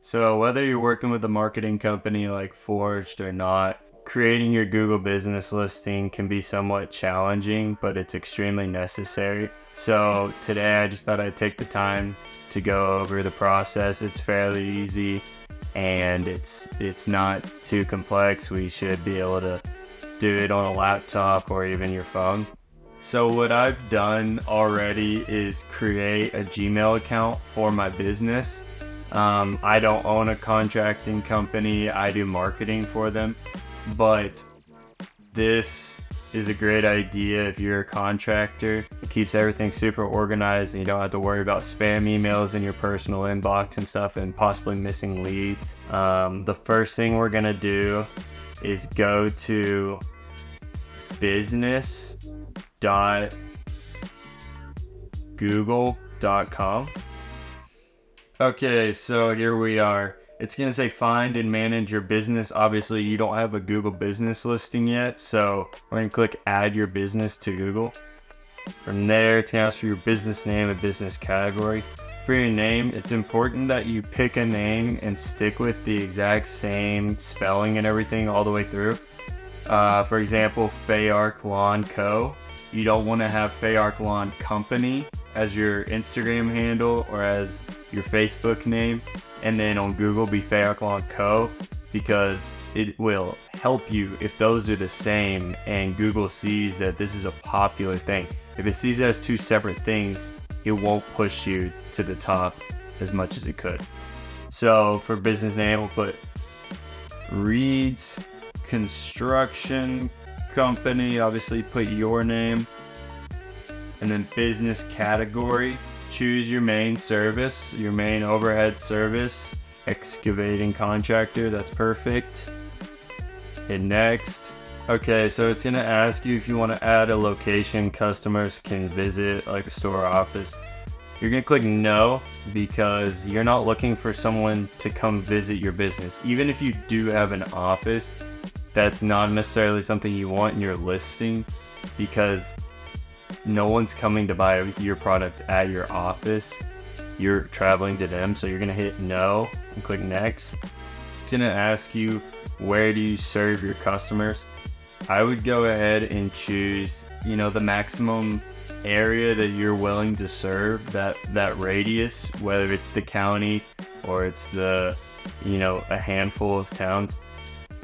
So whether you're working with a marketing company like Forged or not, creating your Google business listing can be somewhat challenging, but it's extremely necessary. So today I just thought I'd take the time to go over the process. It's fairly easy and it's not too complex. We should be able to do it on a laptop or even your phone. So what I've done already is create a Gmail account for my business. I don't own a contracting company. I do marketing for them, but this is a great idea if you're a contractor. It keeps everything super organized and you don't have to worry about spam emails in your personal inbox and stuff and possibly missing leads. The first thing we're gonna do is go to business.google.com. Okay, so here we are. It's going to say find and manage your business. Obviously, you don't have a Google business listing yet, so we're going to click add your business to Google. From there, it's going to ask for your business name and business category. For your name, it's important that you pick a name and stick with the exact same spelling and everything all the way through. For example, Fayark Lawn Co. You don't want to have Fayark Lawn Company as your Instagram handle or as your Facebook name, and then on Google be Fayark Lawn Co. because it will help you if those are the same and Google sees that this is a popular thing. If it sees it as two separate things, it won't push you to the top as much as it could. So for business name, we'll put Reed's Construction Company. Obviously put your name, and then business category, choose your main service, your main overhead service, excavating contractor. That's perfect. Hit next. Okay, so it's gonna ask you if you want to add a location customers can visit, like a store or office. You're gonna click no because you're not looking for someone to come visit your business. Even if you do have an office, that's not necessarily something you want in your listing because no one's coming to buy your product at your office. You're traveling to them, so you're gonna hit no and click next. It's gonna ask you where do you serve your customers. I would go ahead and choose, the maximum area that you're willing to serve, that radius, whether it's the county or it's the, a handful of towns.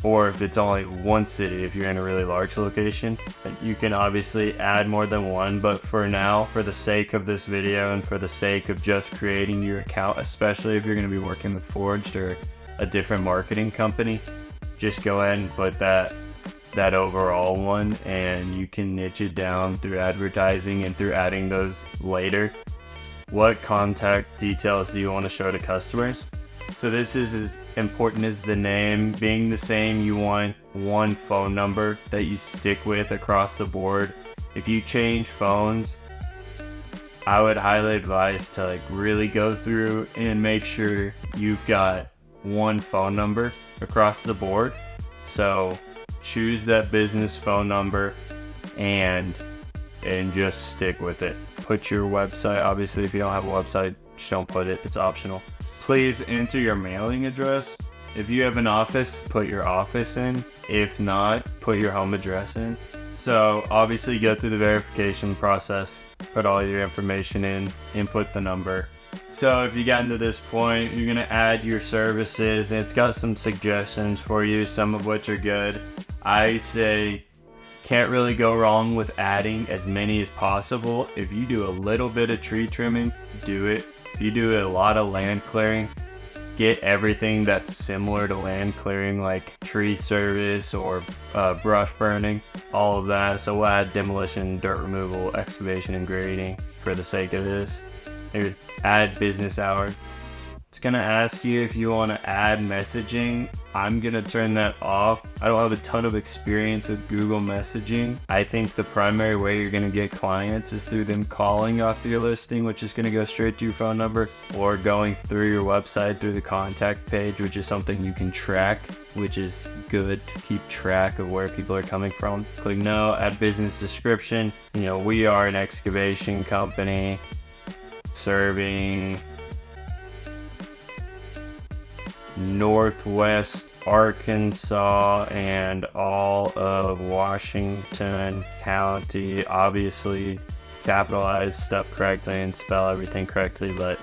Or if it's only one city, if you're in a really large location, you can obviously add more than one. But for now, for the sake of this video and for the sake of just creating your account, especially if you're going to be working with Forged or a different marketing company, just go ahead and put that overall one, and you can niche it down through advertising and through adding those later. What contact details do you want to show to customers? So this is as important as the name being the same. You want one phone number that you stick with across the board. If you change phones, I would highly advise to really go through and make sure you've got one phone number across the board. So choose that business phone number and just stick with it. Put your website, obviously if you don't have a website, just don't put it, it's optional. Please enter your mailing address. If you have an office, put your office in. If not, put your home address in. So obviously go through the verification process, put all your information in, input the number. So if you got into this point, you're gonna add your services, and it's got some suggestions for you, some of which are good. I say can't really go wrong with adding as many as possible. If you do a little bit of tree trimming, do it. If you do a lot of land clearing, get everything that's similar to land clearing, like tree service or brush burning, all of that. So we'll add demolition, dirt removal, excavation, and grading for the sake of this. Here, add business hours. It's gonna ask you if you want to add messaging. I'm gonna turn that off. I don't have a ton of experience with Google messaging. I think the primary way you're gonna get clients is through them calling off your listing, which is gonna go straight to your phone number, or going through your website through the contact page, which is something you can track, which is good to keep track of where people are coming from. Click no, add business description. We are an excavation company serving Northwest Arkansas and all of Washington County. Obviously, capitalize stuff correctly and spell everything correctly, but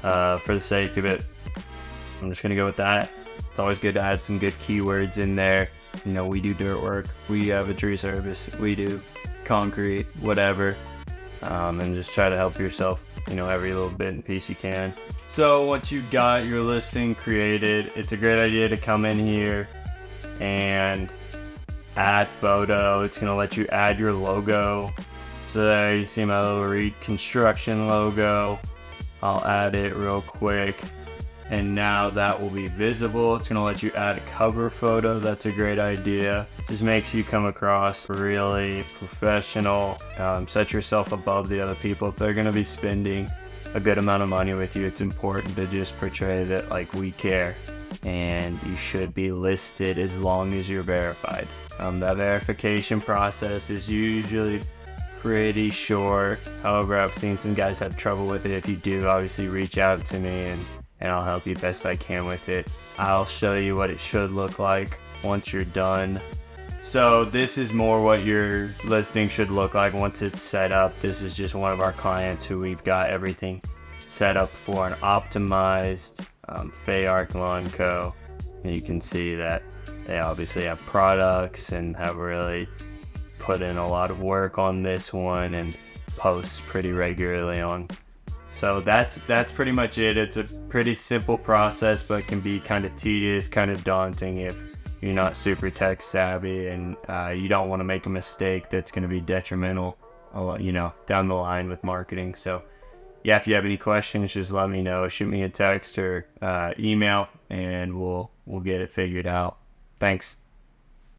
for the sake of it, I'm just gonna go with that. It's always good to add some good keywords in there. You know, we do dirt work, we have a tree service, we do concrete, whatever, and just try to help yourself, you know, every little bit and piece you can. So once you got your listing created, it's a great idea to come in here and add photo. It's gonna let you add your logo. So there you see my little reconstruction logo. I'll add it real quick. And now that will be visible. It's gonna let you add a cover photo. That's a great idea. Just makes you come across really professional. Set yourself above the other people. If they're gonna be spending a good amount of money with you, it's important to just portray that like we care, and you should be listed as long as you're verified. That verification process is usually pretty short. However, I've seen some guys have trouble with it. If you do, obviously reach out to me and I'll help you best I can with it. I'll show you what it should look like once you're done. So this is more what your listing should look like once it's set up. This is just one of our clients who we've got everything set up for an optimized Fayark Lawn Co. And you can see that they obviously have products and have really put in a lot of work on this one and post pretty regularly on. So that's pretty much it. It's a pretty simple process, but can be kind of tedious, kind of daunting if you're not super tech savvy and you don't want to make a mistake that's going to be detrimental, you know, down the line with marketing. So yeah, if you have any questions, just let me know. Shoot me a text or email, and we'll get it figured out. Thanks.